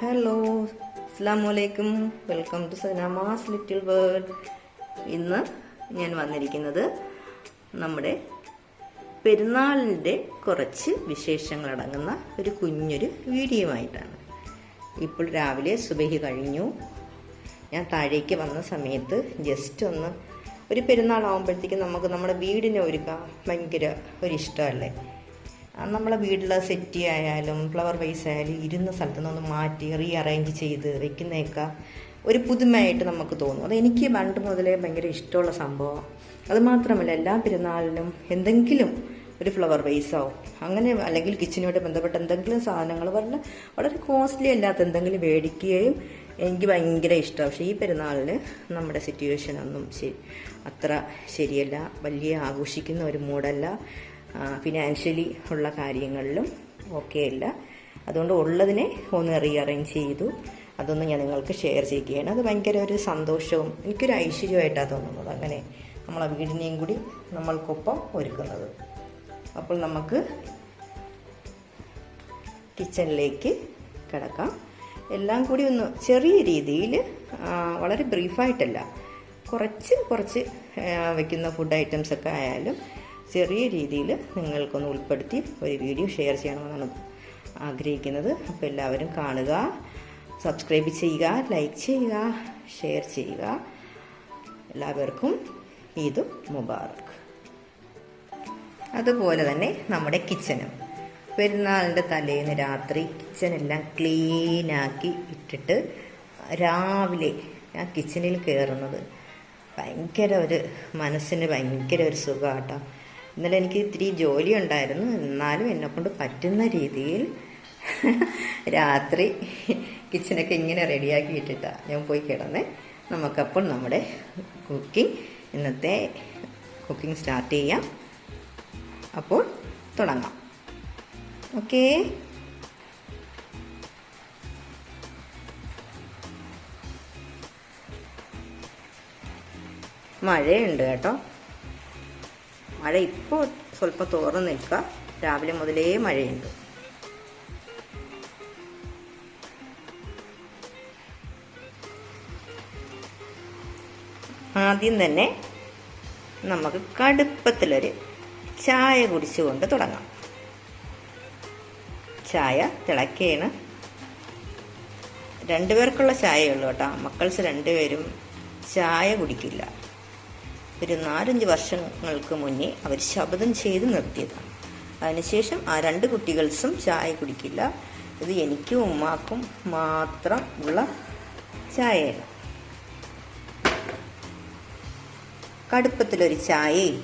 Hello, അസ്സലാമു അലൈക്കും. Welcome to സനാമാസ് ലിറ്റിൽ വേൾഡ്. ഇന്ന് ഞാൻ വന്നിരിക്കുന്നത് നമ്മുടെ പെരുന്നാളിൻ്റെ കുറച്ച് വിശേഷങ്ങളടങ്ങുന്ന ഒരു കുഞ്ഞൊരു വീഡിയോ ആയിട്ടാണ്. ഇപ്പോൾ രാവിലെ സുബഹി കഴിഞ്ഞു. ഞാൻ താഴേക്ക് വന്ന സമയത്ത് ജസ്റ്റ് ഒന്ന് ഒരു പെരുന്നാളാകുമ്പോഴത്തേക്കും നമുക്ക് നമ്മുടെ വീടിനെ ഒരുക്കാൻ ഭയങ്കര ഒരിഷ്ടമല്ലേ. നമ്മളെ വീട്ടിലെ സെറ്റി ആയാലും ഫ്ലവർ വൈസ് ആയാലും ഇരുന്ന സ്ഥലത്തു നിന്നൊന്ന് മാറ്റി റീഅറേഞ്ച് ചെയ്ത് വെക്കുന്നതൊക്കെ ഒരു പുതുമയായിട്ട് നമുക്ക് തോന്നും. അതെനിക്ക് പണ്ട് മുതലേ ഭയങ്കര ഇഷ്ടമുള്ള സംഭവമാണ്. അതുമാത്രമല്ല, എല്ലാ പെരുന്നാളിനും എന്തെങ്കിലും ഒരു ഫ്ലവർ വൈസോ അങ്ങനെ അല്ലെങ്കിൽ കിച്ചനുമായിട്ട് ബന്ധപ്പെട്ട എന്തെങ്കിലും സാധനങ്ങൾ വളരെ കോസ്റ്റ്ലി അല്ലാത്ത എന്തെങ്കിലും മേടിക്കുകയും എനിക്ക് ഭയങ്കര ഇഷ്ടമാണ്. പക്ഷേ ഈ പെരുന്നാളിന് നമ്മുടെ സിറ്റുവേഷനൊന്നും അത്ര ശരിയല്ല. വലിയ ആഘോഷിക്കുന്ന ഒരു മൂഡല്ല. ഫിനാൻഷ്യലി ഉള്ള കാര്യങ്ങളിലും ഓക്കെ അല്ല. അതുകൊണ്ട് ഉള്ളതിനെ ഒന്ന് റീഅറേഞ്ച് ചെയ്തു. അതൊന്ന് ഞാൻ നിങ്ങൾക്ക് ഷെയർ ചെയ്യുകയാണ്. അത് ഭയങ്കര ഒരു സന്തോഷവും എനിക്കൊരു ഐശ്വര്യമായിട്ടാണ് തോന്നുന്നത്. അങ്ങനെ നമ്മളെ വീടിനെയും കൂടി നമ്മൾക്കൊപ്പം ഒരുക്കുന്നത്. അപ്പോൾ നമുക്ക് കിച്ചണിലേക്ക് കിടക്കാം. എല്ലാം കൂടി ഒന്ന് ചെറിയ രീതിയിൽ, വളരെ ബ്രീഫായിട്ടല്ല, കുറച്ച് വയ്ക്കുന്ന ഫുഡ് ഐറ്റംസൊക്കെ ആയാലും ചെറിയ രീതിയിൽ നിങ്ങൾക്കൊന്ന് ഉൾപ്പെടുത്തി ഒരു വീഡിയോ ഷെയർ ചെയ്യണമെന്നാണ് ആഗ്രഹിക്കുന്നത്. അപ്പോൾ എല്ലാവരും കാണുക, സബ്സ്ക്രൈബ് ചെയ്യുക, ലൈക്ക് ചെയ്യുക, ഷെയർ ചെയ്യുക. എല്ലാവർക്കും ഈദ് മുബാറക്. അതുപോലെ തന്നെ നമ്മുടെ കിച്ചനും പെരുന്നാളിൻ്റെ തലേന്ന് രാത്രി കിച്ചനെല്ലാം ക്ലീനാക്കി ഇട്ടിട്ട് രാവിലെ ഞാൻ കിച്ചണിൽ കയറുന്നത് ഭയങ്കര ഒരു മനസ്സിന് ഭയങ്കര ഒരു സുഖമാട്ടോ. ഇന്നലെ എനിക്ക് ഇത്തിരി ജോലി ഉണ്ടായിരുന്നു, എന്നാലും എന്നെക്കൊണ്ട് പറ്റുന്ന രീതിയിൽ രാത്രി കിച്ചനൊക്കെ ഇങ്ങനെ റെഡിയാക്കി ഇട്ടിട്ടാണ് ഞാൻ പോയി കിടന്നേ. നമുക്കപ്പോൾ നമ്മുടെ ഇന്നത്തെ കുക്കിംഗ് സ്റ്റാർട്ട് ചെയ്യാം. അപ്പോൾ തുടങ്ങാം. ഓക്കേ. മഴയുണ്ട് കേട്ടോ. മഴ ഇപ്പോൾ സ്വല്പം തോർന്ന് നിൽക്കുക. രാവിലെ മുതലേ മഴയുണ്ട്. ആദ്യം തന്നെ നമുക്ക് കടുപ്പത്തിലൊരു ചായ കുടിച്ചുകൊണ്ട് തുടങ്ങാം. ചായ തിളക്കുകയാണ്. 2 പേർക്കുള്ള ചായയേ ഉള്ളൂ കേട്ടോ. മക്കൾസ് 2 പേരും ചായ കുടിക്കില്ല. ഒരു 4-5 വർഷങ്ങൾക്ക് മുന്നേ അവർ ശപഥം ചെയ്ത് നിർത്തിയതാണ്. അതിനുശേഷം ആ 2 കുട്ടികൾസും ചായ കുടിക്കില്ല. ഇത് എനിക്കും ഉമ്മാക്കും മാത്രം ഉള്ള ചായയാണ്. കടുപ്പത്തിലൊരു ചായയും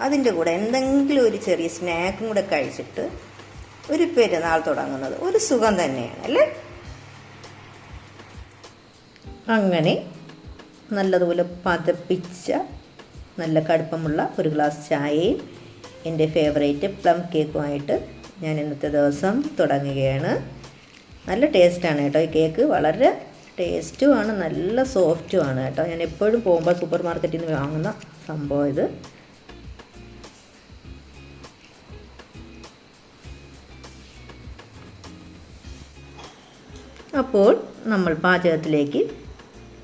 അതിൻ്റെ കൂടെ എന്തെങ്കിലും ഒരു ചെറിയ സ്നാക്കും കൂടെ കഴിച്ചിട്ട് ഒരു പെരുന്നാൾ തുടങ്ങുന്നത് ഒരു സുഖം തന്നെയാണ് അല്ലേ. അങ്ങനെ നല്ലതുപോലെ പതപ്പിച്ച നല്ല കടുപ്പമുള്ള ഒരു ഗ്ലാസ് ചായയും എൻ്റെ ഫേവറേറ്റ് പ്ലം കേക്കുമായിട്ട് ഞാൻ ഇന്നത്തെ ദിവസം തുടങ്ങുകയാണ്. നല്ല ടേസ്റ്റാണ് കേട്ടോ. ഈ കേക്ക് വളരെ ടേസ്റ്റുമാണ്, നല്ല സോഫ്റ്റുമാണ് കേട്ടോ. ഞാൻ എപ്പോഴും പോകുമ്പോൾ സൂപ്പർ മാർക്കറ്റിൽ നിന്ന് വാങ്ങുന്ന സംഭവം ഇത്. അപ്പോൾ നമ്മൾ പാചകത്തിലേക്ക്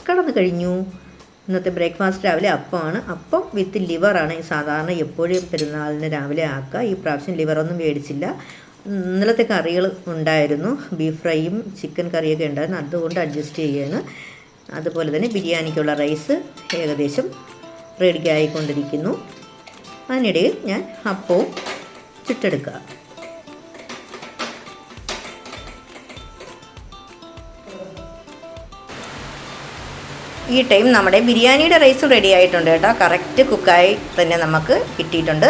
കടന്നു കഴിഞ്ഞു. ഇന്നത്തെ ബ്രേക്ക്ഫാസ്റ്റ് രാവിലെ അപ്പമാണ്. അപ്പം വിത്ത് ലിവറാണ് സാധാരണ എപ്പോഴും പെരുന്നാളിന് രാവിലെ ആക്കുക. ഈ പ്രാവശ്യം ലിവറൊന്നും മേടിച്ചില്ല. ഇന്നലത്തെ കറികൾ ഉണ്ടായിരുന്നു, ബീഫ് ഫ്രൈയും ചിക്കൻ കറിയൊക്കെ ഉണ്ടായിരുന്നു. അതുകൊണ്ട് അഡ്ജസ്റ്റ് ചെയ്യുകയാണ്. അതുപോലെ തന്നെ ബിരിയാണിക്കുള്ള റൈസ് ഏകദേശം റെഡിയായിക്കൊണ്ടിരിക്കുന്നു. അതിനിടയിൽ ഞാൻ അപ്പവും ചുട്ടെടുക്കുക. ഈ ടൈം നമ്മുടെ ബിരിയാണിയുടെ റൈസും റെഡി ആയിട്ടുണ്ട് കേട്ടോ. കറക്റ്റ് കുക്കായി തന്നെ നമുക്ക് കിട്ടിയിട്ടുണ്ട്.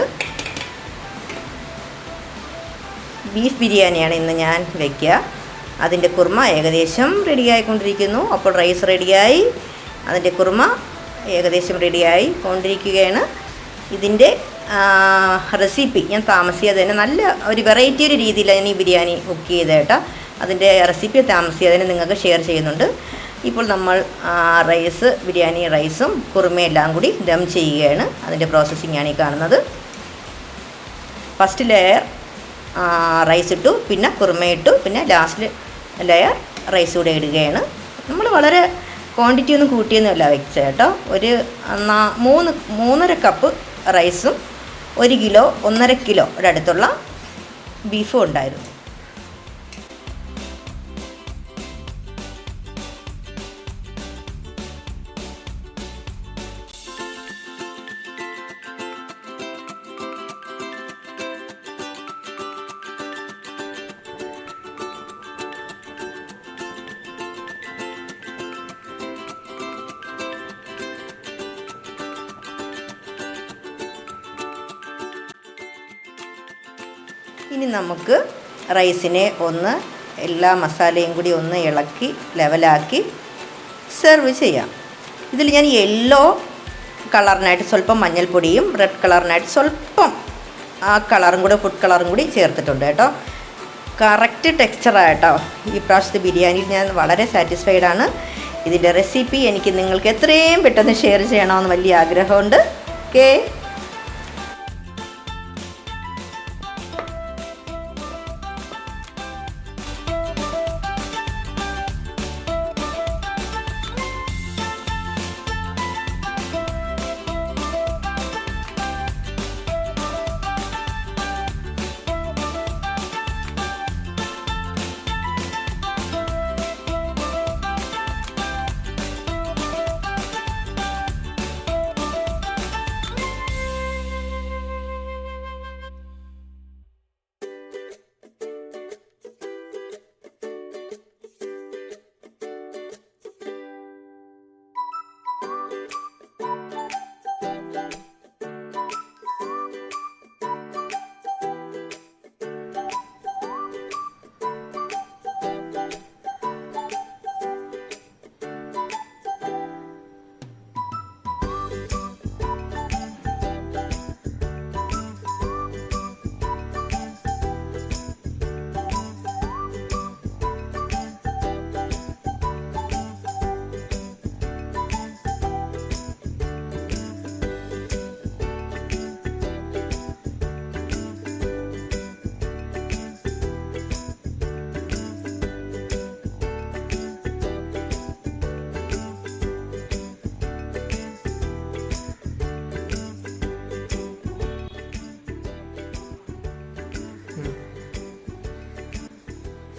ബീഫ് ബിരിയാണിയാണ് ഇന്ന് ഞാൻ വയ്ക്കുക. അതിൻ്റെ കുർമ ഏകദേശം റെഡിയായിക്കൊണ്ടിരിക്കുന്നു. അപ്പോൾ റൈസ് റെഡിയായി, അതിൻ്റെ കുർമ ഏകദേശം റെഡിയായി കൊണ്ടിരിക്കുകയാണ്. ഇതിൻ്റെ റെസിപ്പി ഞാൻ താമസിയാതെ തന്നെ നല്ല ഒരു വെറൈറ്റി ഒരു രീതിയിലാണ് ഈ ബിരിയാണി കുക്ക് ചെയ്തത് കേട്ടോ. അതിൻ്റെ റെസിപ്പി താമസിയാതെ തന്നെ നിങ്ങൾക്ക് ഷെയർ ചെയ്യുന്നുണ്ട്. ഇപ്പോൾ നമ്മൾ ബിരിയാണി റൈസും കുറുമയെല്ലാം കൂടി ദം ചെയ്യുകയാണ്. അതിൻ്റെ പ്രോസസ്സിങ്ങാണ് ഈ കാണുന്നത്. ഫസ്റ്റ് ലെയർ റൈസ് ഇട്ടു, പിന്നെ കുറുമ ഇട്ടു, പിന്നെ ലാസ്റ്റ് ലെയർ റൈസ് കൂടെ ഇടുകയാണ്. നമ്മൾ വളരെ ക്വാണ്ടിറ്റി ഒന്നും കൂട്ടിയൊന്നുമല്ല വെച്ചത് കേട്ടോ. ഒരു 3.5 കപ്പ് റൈസും 1 കിലോ 1.5 കിലോയുടെ അടുത്തുള്ള ബീഫും ഉണ്ടായിരുന്നു. ഇനി നമുക്ക് റൈസിനെ ഒന്ന് എല്ലാ മസാലയും കൂടി ഒന്ന് ഇളക്കി ലെവലാക്കി സെർവ് ചെയ്യാം. ഇതിൽ ഞാൻ യെല്ലോ കളറിനായിട്ട് സ്വല്പം മഞ്ഞൾപ്പൊടിയും റെഡ് കളറിനായിട്ട് സ്വല്പം ആ കളറും കൂടെ ഫുഡ് കളറും കൂടി ചേർത്തിട്ടുണ്ട് കേട്ടോ. കറക്റ്റ് ടെക്സ്ചറായിട്ടോ. ഈ പ്രാവശ്യത്തെ ബിരിയാണിയിൽ ഞാൻ വളരെ സാറ്റിസ്ഫൈഡ് ആണ്. ഇതിൻ്റെ റെസിപ്പി എനിക്ക് നിങ്ങൾക്ക് എത്രയും പെട്ടെന്ന് ഷെയർ ചെയ്യണമെന്ന് വലിയ ആഗ്രഹമുണ്ട്. ഓക്കേ,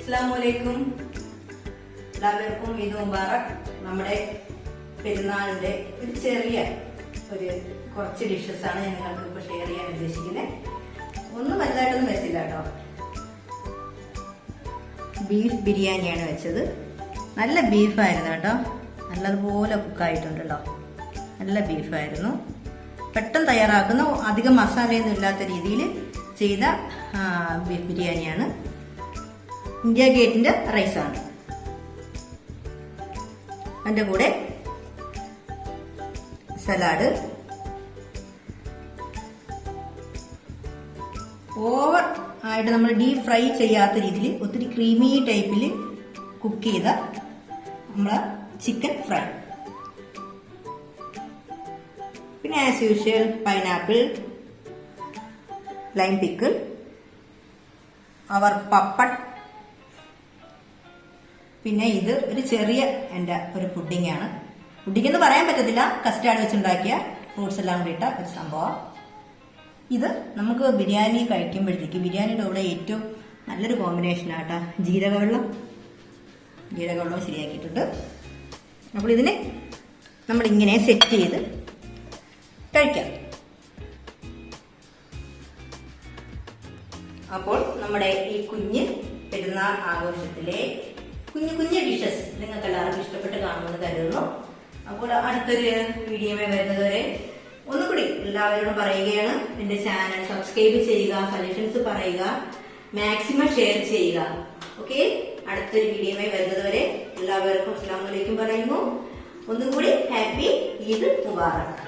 അസ്സലാമുഅലൈക്കും. എല്ലാവർക്കും ഈദ് മുബാറക്. നമ്മുടെ പെരുന്നാളിൻ്റെ ഒരു ചെറിയ കുറച്ച് ഡിഷസാണ് ഞാൻ നിങ്ങൾക്ക് ഇപ്പോൾ ഷെയർ ചെയ്യാൻ ഉദ്ദേശിക്കുന്നത്. ഒന്നും വലുതായിട്ടൊന്നും വെച്ചില്ല കേട്ടോ. ബീഫ് ബിരിയാണിയാണ് വെച്ചത്. നല്ല ബീഫായിരുന്നു കേട്ടോ. നല്ലതുപോലെ കുക്കായിട്ടുണ്ടല്ലോ. നല്ല ബീഫായിരുന്നു. പെട്ടെന്ന് തയ്യാറാക്കുന്ന, അധികം മസാലയൊന്നും ഇല്ലാത്ത രീതിയിൽ ചെയ്ത ബീഫ് ബിരിയാണിയാണ്. ഇന്ത്യ ഗേറ്റിന്റെ റൈസാണ്. അതിൻ്റെ കൂടെ സലാഡ്. ഓവർ ആയിട്ട് നമ്മൾ ഡീപ് ഫ്രൈ ചെയ്യാത്ത രീതിയിൽ ഒത്തിരി ക്രീമി ടൈപ്പിൽ കുക്ക് ചെയ്ത നമ്മളെ ചിക്കൻ ഫ്രൈ. പിന്നെ as usual pineapple, lime pickle, അവർ പപ്പട്. പിന്നെ ഇത് ഒരു ചെറിയ എൻ്റെ ഒരു പുഡിങ്ങാണ്. പുഡിംഗ് എന്ന് പറയാൻ പറ്റത്തില്ല, കസ്റ്റാർഡ് വെച്ചുണ്ടാക്കിയ ഫ്രൂട്ട്സ് എല്ലാം കൂടി ഇട്ട ഒരു സംഭവം. ഇത് നമുക്ക് ബിരിയാണി കഴിക്കുമ്പോഴത്തേക്ക് ബിരിയാണിയുടെ കൂടെ ഏറ്റവും നല്ലൊരു കോമ്പിനേഷനാട്ടോ ജീരകവെള്ളം. ജീരകവെള്ളം ശരിയാക്കിയിട്ടുണ്ട്. അപ്പോൾ ഇതിനെ നമ്മളിങ്ങനെ സെറ്റ് ചെയ്ത് കഴിക്കാം. അപ്പോൾ നമ്മുടെ ഈ കുഞ്ഞ് പെരുന്നാൾ ആഘോഷത്തിലെ കുഞ്ഞു ഡിഷസ് നിങ്ങൾക്ക് എല്ലാവർക്കും ഇഷ്ടപ്പെട്ട് കാണുമെന്ന് കരുതുന്നു. അപ്പോൾ അടുത്തൊരു വീഡിയോയിൽ വരുന്നതുവരെ ഒന്നുകൂടി എല്ലാവരോടും പറയുകയാണ്, എന്റെ ചാനൽ സബ്സ്ക്രൈബ് ചെയ്യുക, സജഷൻസ് പറയുക, മാക്സിമം ഷെയർ ചെയ്യുക. ഓക്കെ, അടുത്തൊരു വീഡിയോയിൽ വരുന്നതുവരെ എല്ലാവർക്കും അസ്സലാമു അലൈക്കും പറയുന്നു. ഒന്നുകൂടി ഹാപ്പി ഈദ് മുബാറക്.